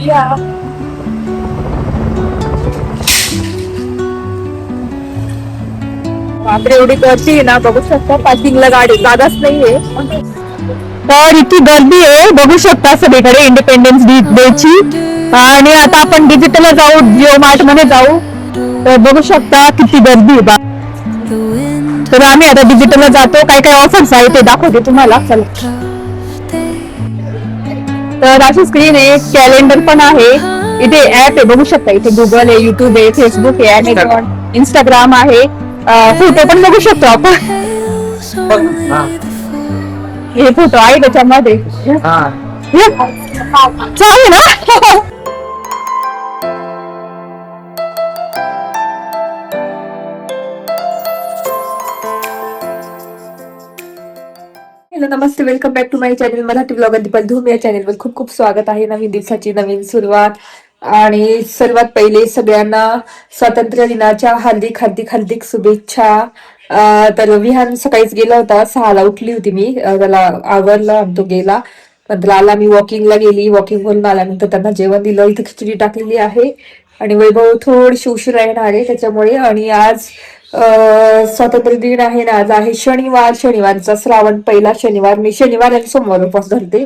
या बापरे, एवढी गर्दी आहे ना, बघू शकता पार्किंगला गाडी जागाच नाहीये. तर इतकी गर्दी आहे, बघू शकता सगळीकडे इंडिपेंडन्स डेची. आणि आता आपण डिजिटलला जाऊ, जिओ मार्ट मध्ये जाऊ. तर बघू शकता किती गर्दी आहे. तर आम्ही आता डिजिटलला जातो, काय काय ऑफर्स आहे ते दाखवते तुम्हाला. चला. तर अशी स्क्रीन आहे, कॅलेंडर पण आहे. इथे ऍप आहे, बघू शकता. इथे गुगल आहे, युट्यूब आहे, फेसबुक आहे, अमेझॉन, इंस्टाग्राम आहे. फोटो पण बघू शकतो आपण. हे फोटो आहे त्याच्यामध्ये. चालेल ना. हॅलो, नमस्ते, welcome back to my channel Marathi blogger Deepal Dhoom. या चॅनलवर खूप खूप स्वागत आहे. नवीन दिवसाची नवीन सुरुवात. आणि सर्वात पहिले सगळ्यांना स्वातंत्र्य दिनाच्या हार्दिक हार्दिक हार्दिक शुभेच्छा. तर विहान सकाळीच गेला होता, 6ला उठली होती मी. त्याला आवरला आणि तो गेला. नंतर आला, मी वॉकिंगला गेली. वॉकिंग करून आल्यानंतर त्यांना जेवण दिलं. इथे खिचडी टाकलेली आहे. आणि वैभव थोडीशी उशिरा येणार आहे त्याच्यामुळे. आणि आज स्वातंत्र्य दिन आहे ना, आज आहे शनिवार. शनिवारचा श्रावण पहिला शनिवार. मी शनिवार आणि सोमवार उपवास धरते.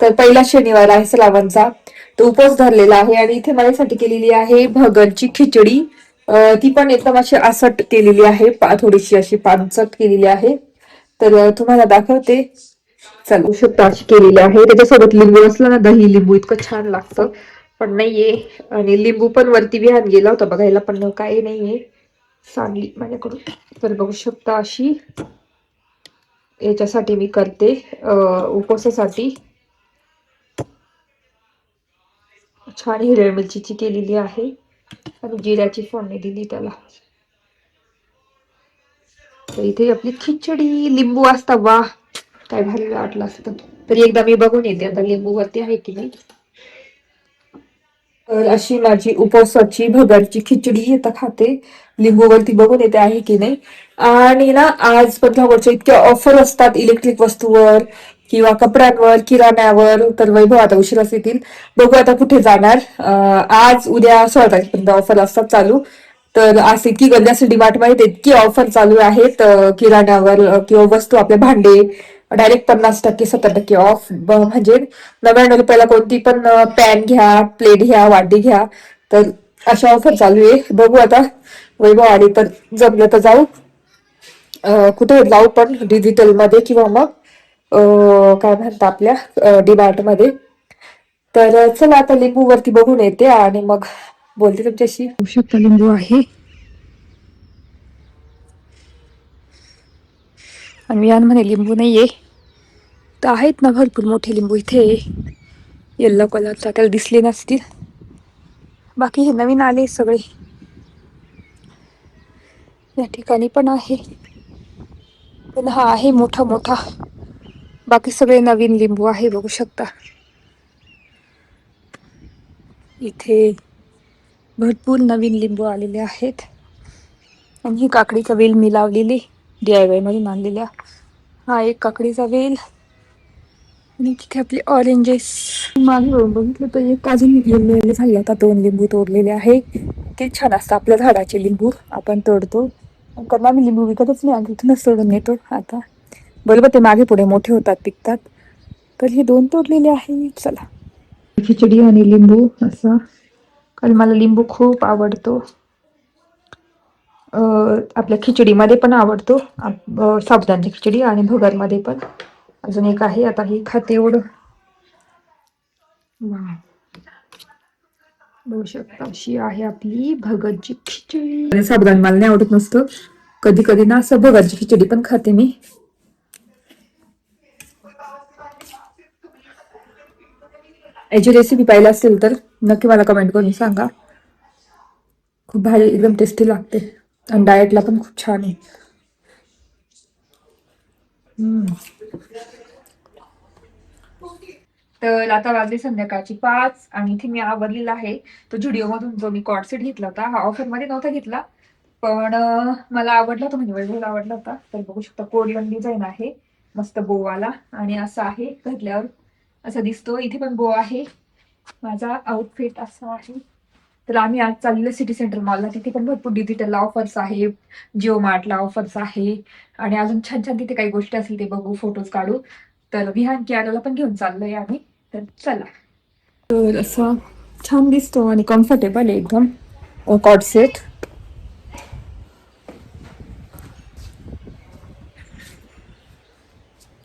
तर पहिला शनिवार आहे श्रावणचा, तो उपवास धरलेला आहे. आणि इथे माझ्यासाठी केलेली आहे भगरची खिचडी. ती पण एकदम अशी आसट केलेली आहे, थोडीशी अशी पानसट केलेली आहे. तर तुम्हाला दाखवते. चालू शकता, अशी केलेली आहे. त्याच्यासोबत लिंबू असलं ना, दही लिंबू इतकं छान लागतं, पण नाहीये. आणि लिंबू पण वरती विहान गेला होता बघायला, पण काही नाहीये, सांगली माझ्याकडून. तर बघू शकता, अशी याच्यासाठी मी करते, उपवासासाठी. छान हिरव्या मिरचीची केलेली आहे आणि जिऱ्याची फोडणी दिली त्याला. तर इथे आपली खिचडी, लिंबू असता, वा काय भारी वाटलं असतं. तरी एकदा मी बघून येते आता लिंबू वरती आहे की नाही. तर अशी माझी उपवासाची भगरची खिचडी आता खाते. लिंबूवरती बघून येते आहे की नाही. आणि ना, आज पंधरावरच्या इतक्या ऑफर असतात इलेक्ट्रिक वस्तूवर किंवा कपड्यांवर, किराण्यावर. तर वैभव आता उशिराच येतील, बघू आता कुठे जाणार. आज उद्या 16 तारखेपर्यंत ऑफर असतात चालू. तर आज इतकी गर्दी असते डीमार्ट मध्ये, इतकी ऑफर चालू आहेत किराण्यावर किंवा वस्तू, आपले भांडे डायरेक्ट 50%, 70% ऑफ. म्हणजे 99 रुपयाला कोणती पण पॅन घ्या, प्लेट घ्या, वाटी घ्या. तर अशा ऑफर चालू आहे. बघू आता वैभव आली तर जमलं तर जाऊ. कुठे जाऊ पण, डिजिटल मध्ये किंवा मग काय म्हणतात आपल्या डीमार्ट मध्ये. तर चला आता लिंबू वरती बघून येते आणि मग बोलते तुमच्याशी. होऊ शकता लिंबू आहे. आणि यामध्ये लिंबू नाहीये, तर आहेत ना भरपूर मोठे लिंबू इथे. येल्लो कलरचा, त्याला दिसले नसतील. बाकी हे नवीन आले सगळे. या ठिकाणी पण आहे, पण हा आहे मोठा मोठा. बाकी सगळे नवीन लिंबू आहे, बघू शकता. इथे भरपूर नवीन लिंबू आलेले आहेत. आणि ही काकडीचा वेल मी लावलेली, DIY मधून आणलेल्या. हा एक काकडीचा वेल. आणि तिथे आपले ऑरेंजेस. मागे बघितलं तर एक अजून लिंबू झाले, आता 2 लिंबू तोडलेले आहे. ते छान असतं, आपल्या झाडाचे लिंबू आपण तोडतो. कारण आम्ही लिंबू विकतच नाही, आम्ही इथूनच तोडून येतो. आता बरोबर ते मागे पुढे मोठे होतात, पिकतात. तर हे 2 तोडलेले आहे. चला, खिचडी आणि लिंबू असं. कारण मला लिंबू खूप आवडतो. आपल्या खिचडीमध्ये पण आवडतो, साबुदाण्याची खिचडी, आणि भगरमध्ये पण. अजून एक आहे, आता ही खाते एवढं. बघू शकता, अशी आहे आपली भगरची खिचडी. साबुदाणा मला नाही आवडत नसतं, कधी कधी ना असं भगरची खिचडी पण खाते मी. याची रेसिपी पाहिली असेल तर नक्की मला कमेंट करून सांगा. खूप भारी, एकदम टेस्टी लागते आणि डाएटला पण खूप छान आहे. तर आता वाजले संध्याकाळची 5 आणि इथे मी आवरलेला आहे. तो झुडिओ मधून जो मी कॉर्ड सेट घेतला होता, हा ऑफर मध्ये नव्हता घेतला, पण मला आवडला होता, म्हणजे वैभवला आवडला होता. तर बघू शकता, कोरियन डिझाईन आहे, मस्त बोवाला. आणि असं आहे, घातल्यावर असं दिसतो. इथे पण बो आहे, माझा आउटफिट असा आहे. तर आम्ही आज चाललेलो सिटी सेंटर मॉलला. तिथे पण भरपूर डिजिटल ऑफर्स आहे, जिओ मार्टला ऑफर्स आहे आणि अजून छान छान तिथे काही गोष्टी असतील ते बघू, फोटोज काढू. तर विहान कियाराला पण घेऊन चाललोय आम्ही. तर चला. तर असं छान दिसतो आणि कम्फर्टेबल आहे एकदम कॉट सेट.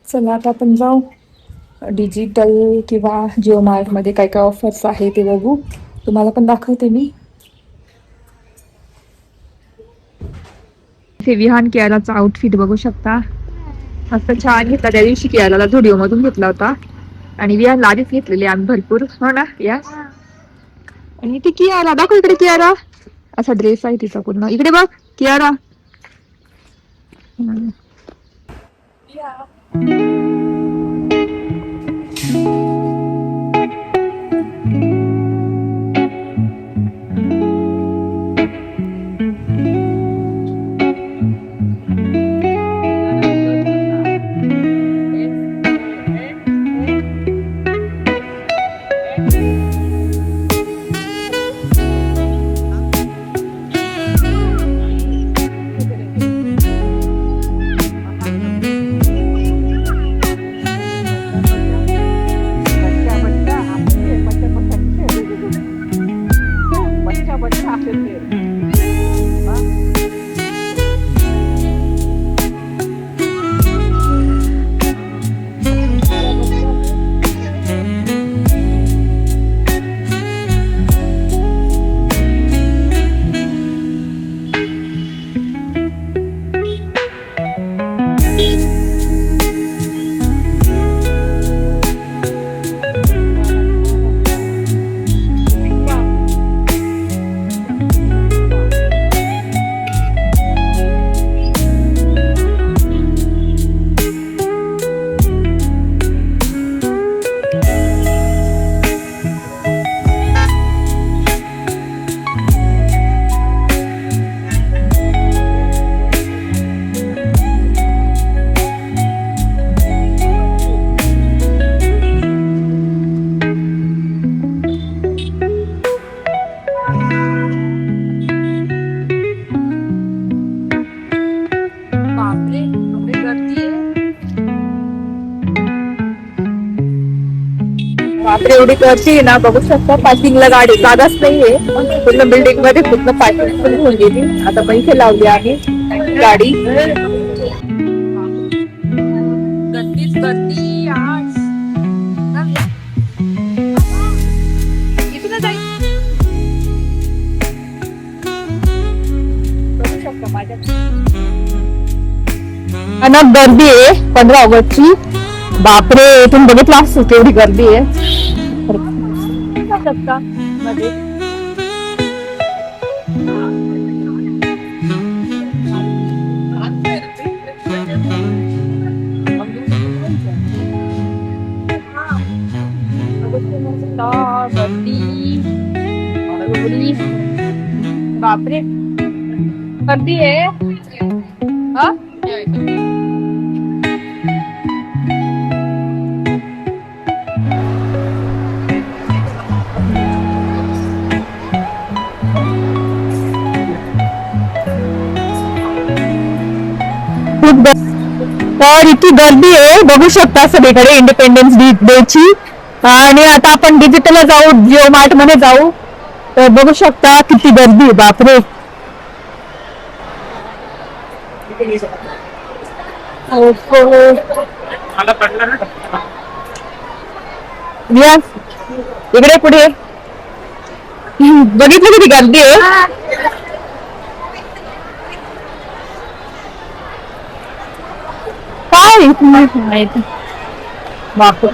चला आता आपण जाऊ डिजिटल किंवा जिओ मार्ट मध्ये काय काय ऑफर्स आहे ते बघू. तुम्हाला पण दाखवते मी. हे विहान कियाराचा आउटफिट बघू शकता. मस्त छान घेतला त्या दिवशी कियाराला झुडिओ मधून घेतला होता आणि विहानला आधीच घेतलेले आम्ही भरपूर. हो ना या. आणि ती कियारा दाखव इकडे. कियारा असा ड्रेस आहे तिचा पूर्ण. इकडे बघ कियारा. बापरे एवढी गर्दी आहे ना. बघू शकता पार्किंगला गाडी जागाच नाहीये. पूर्ण बिल्डिंग मध्ये पूर्ण पार्किंग पण होऊन गेली. आता पण इथे लावली आहे गाडी. गर्दीच गर्दी आज. इथून जाईल. बघू शकता माझ्या अनक गर्दी आहे 15 ऑगस्टची. बापरे तुम्ही बघितलं असतो तेवढी गर्दी आहे. बापरे गर्दी आहे. तर इतकी गर्दी आहे बघू शकता सगळीकडे इंडिपेंडन्स डेची. आणि आता आपण डिजिटलला जाऊ, जिओ मार्ट मध्ये जाऊ. तर बघू शकता किती गर्दी आहे. बापरे इकडे पुढे बघितलं किती गर्दी आहे. काय बापरे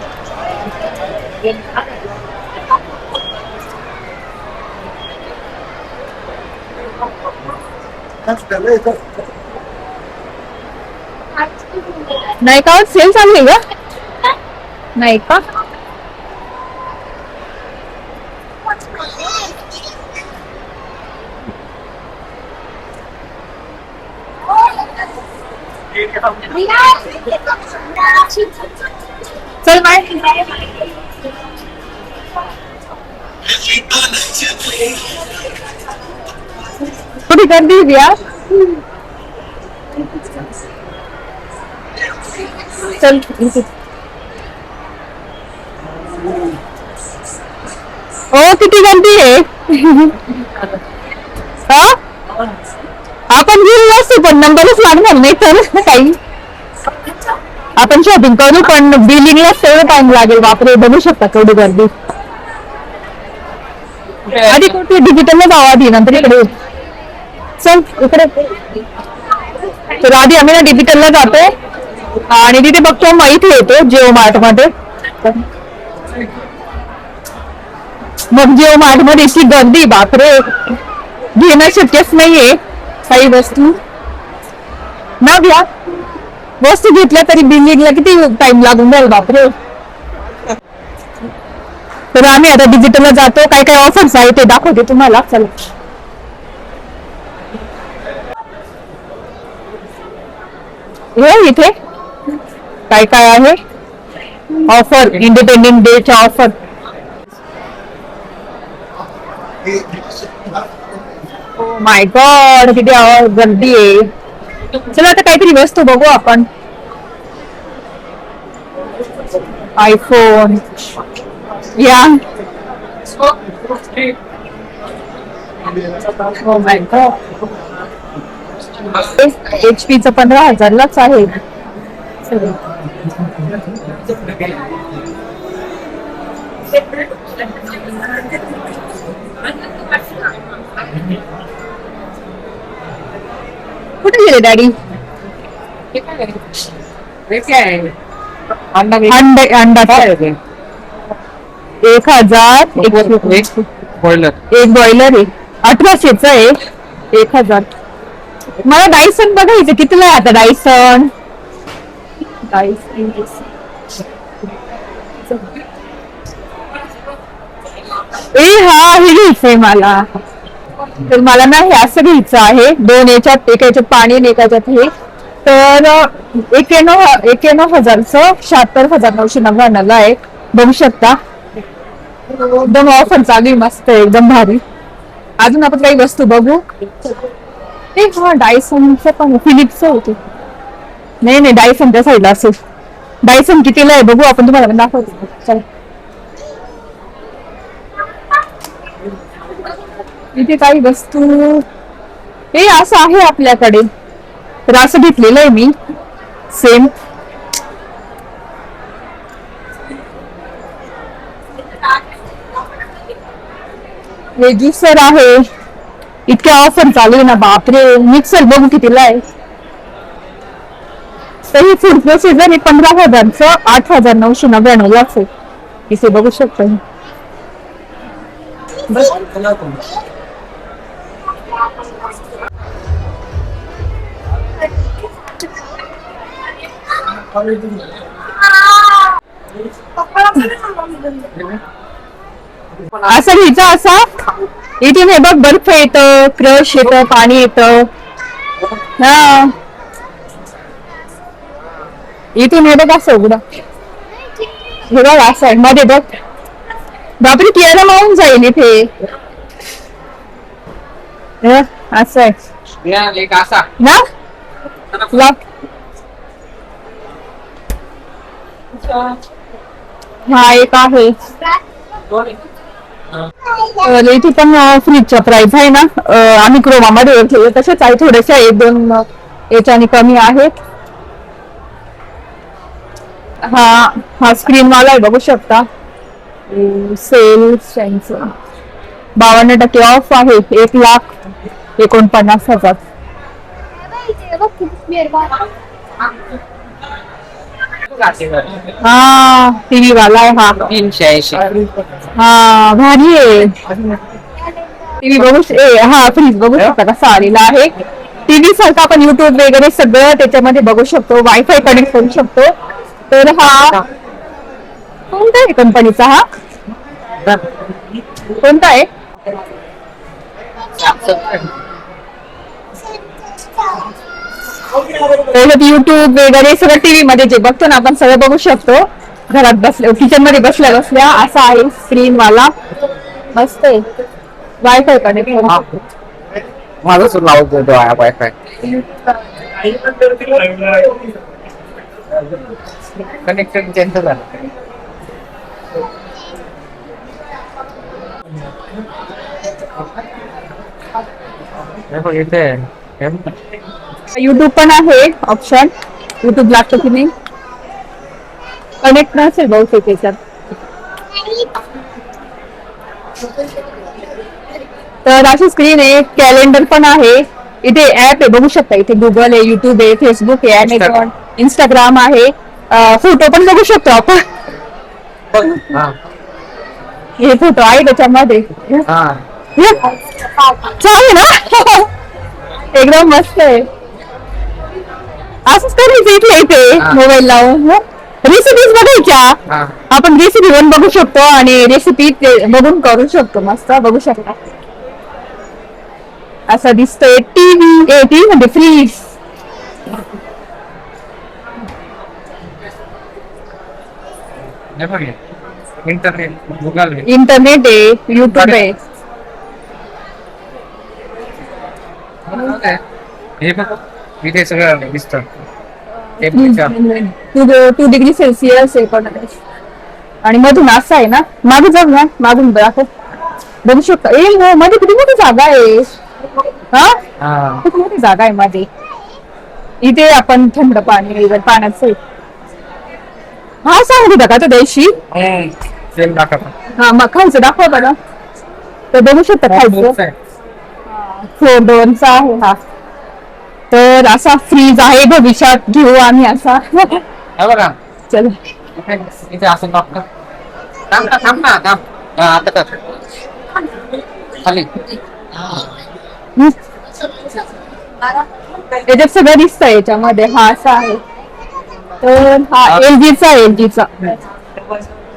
नाही का सेल चालू आहे का. नाही का चल बाय. कुठे गर्दी द्या. चल हो, किती गर्दी आहे. हा आपण घेऊन असतो पण नंबरच लागणार नाही तर काही. आपण शॉपिंग करू पण बिलिंगला तेवढं टाइम लागेल. बापरे, बघू शकता केवढी गर्दी. आधी कुठे डिजिटलला जाऊ आधी, नंतर इकडे. चल इकडे. तर आधी आम्ही ना डिजिटलला जातो आणि तिथे बघतो, मग इथे येतो जिओ मार्ट मध्ये. मग जिओ मार्ट मध्ये इतकी गर्दी, बापरे, घेणं शक्यच नाहीये काही वस्तू. न घ्या वस्तू घेतल्या तरी बिलिंगला किती टाइम लागून जाईल, बापरे. तर आम्ही आता डिजिटलला जातो. काय काय ऑफर्स आहे ते दाखवते तुम्हाला. चला. हे इथे काय काय आहे ऑफर, इंडिपेंडेंट डेच्या ऑफर. ओ माय गॉड, किती गर्दी आहे. चला आता काहीतरी वस्तू बघू आपण. आयफोन या. ओ माय गॉड, HP चं 15,000लाच आहे. कुठे गेले डॅडी. अंडा 1,000 एक बॉयलर आहे. 1800च आहे. 1,000. मला डायसन बघायचं कितीला आहे आता. डायसन हा, हे घ्यायचंय मला. तर मला ना हे असं घ्यायचं आहे. 2 याच्यात, एक याच्यात पाणी आणि एक याच्यात हे. तर 91,000चं 76,999 आहे. बघू शकता, एकदम ऑफर चालू आहे. मस्त आहे, एकदम भारी. अजून आपण काही वस्तू बघू. हा डायसनचं पण, फिलिप्सचं होते. नाही डायसनच्या साईडला असेल. डायसन कितीला आहे बघू आपण, तुम्हाला पण दाखवतो. चला. इथे काही वस्तू हे असं आहे आपल्याकडे. तर असं घेतलेलं आहे मी सेम. हे ज्युसर आहे. इतक्या ऑफर चालू आहे ना, बापरे. मिक्सर बघू कितीला आहे. तर ही फूड प्रोसेसर हे 15,000चं 8,999 आहे. इथे बघू शकता. असं घ्यायचं. असा इथून हे बघ, बर्फ येतं, क्रश येतं, पाणी येतं. हा, इथून हे बघ असं उघडा. हे बघ असं आहे मध्ये बघ. बापरे, कियाला मावून जाईल इथे. असं आहे ना. हा एक आहे. इथे पण फ्रीजच्या प्राइस आहे ना, आम्ही क्रोमामध्ये घेतले तसेच आहे. थोडेसे 1-2 याच्याने कमी आहेत. हा स्क्रीन वाला आहे, बघू शकता. सेल 52% ऑफ आहे. 1,49,000. हा टीव्ही वाला आहे हा. 380. हा भारी आहे. टीव्ही बघू. हा फ्रीज बघू शकता कसा आलेला आहे. टीव्ही सारखं आपण युट्यूब वगैरे सगळं त्याच्यामध्ये बघू शकतो. वायफाय कनेक्ट करू शकतो. तर हा कोणता आहे कंपनीचा. हा कोणता आहे. युट्यूब वगैरे सगळं टीव्ही मध्ये जे बघतो ना आपण, सगळं बघू शकतो घरात बसल्या, किचन मध्ये बसल्या बसल्या. असा आहे स्क्रीन वाला, मस्त आहे. वायफाय कनेक्ट हा. माझं सुरू लावत होतो वायफाय कनेक्टेड त्यांचं झालं. हे बघ इथे हे बघ. युट्यूब पण आहे ऑप्शन. युट्यूब लागतं की नाही कनेक्ट नसेल बहुतेक त्याच्यात. तर अशी स्क्रीन आहे. कॅलेंडर पण आहे. इथे ऍप आहे बघू शकता. इथे गुगल आहे, युट्यूब आहे, फेसबुक आहे, अमेझॉन, इंस्टाग्राम आहे. फोटो पण बघू शकतो आपण. हा. हे फोटो आहे त्याच्यामध्ये. हा. चालेल ना. एकदम मस्त आहे. असंच करायचं इथे इथे मोबाईल लावून रेसिपीज बघायच्या. हा. आपण रेसिपी पण बघू शकतो आणि रेसिपी बघून करू शकतो. मस्त बघू शकता. असं दिसतोय टीव्ही म्हणजे फ्रीज. हे बघ इंटरनेट गुगल आहे. इंटरनेट आहे, युट्यूब आहे. हे बघ इथे सगळं दिसतं. टू डिग्री सेल्सिअस आहे पण. आणि मधून असं आहे ना. मागून जाऊ ना. मागून दाखव बघू शकता. मध्ये किती मोठी जागा आहे. हा खूप मोठी जागा आहे मध्ये. इथे आपण थंड पाणी पाण्याचं हा सांगू का त्या दिवशी. हा मग खायचं दाखव बरं. तर बघू शकता खायचं. फ्लोर 2 चा आहे हा. तर असा फ्रीज आहे. भविष्यात घेऊ आम्ही असा. चल इथे असं डॉक्टर थांब आता खाली याच्यात सगळं दिसतंय याच्यामध्ये. हा असा आहे. तर हा एलजीचा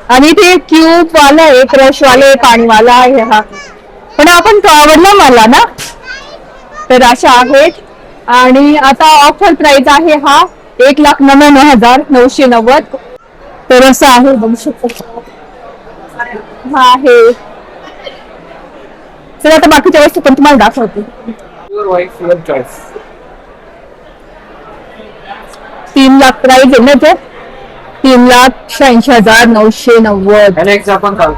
आणि ते क्यूब वाला आहे, क्रश वाले, पाणी वाला आहे हा. पण आपण तो आवडला मला ना. तर अशा आहेत. आणि आता ऑफर प्राइस आहे हा 1,99,990. तर असं आहे बघू शकतो. हा आहे. तर आता बाकीच्या वस्तू पण तुम्हाला दाखवते. 3,00,000 प्राइस आहे ना ते. 3,86,990. अलेक्सा पण चालू.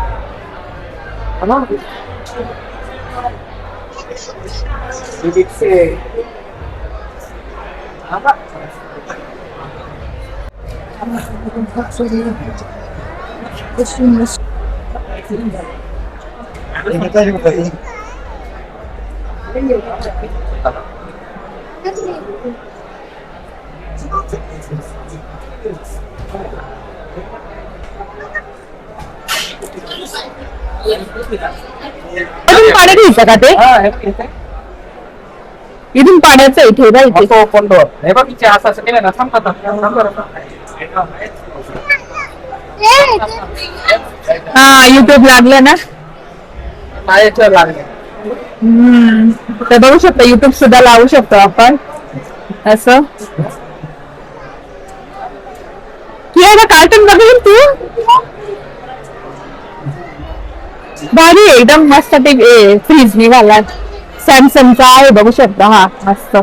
पाणी घ्यायचं का ते. इथून पाण्याचं इथे हे बघ इथे असं केलं ना. हा युट्यूब लागलं ना. लागले. तर बघू शकतो. युट्यूब सुद्धा लावू शकतो आपण असं. तू एवढा कार्टून बघेल तू. भारी एकदम मस्त. ते फ्रीज निघाला सॅमसंगचा आहे बघू शकतो. हा मस्त.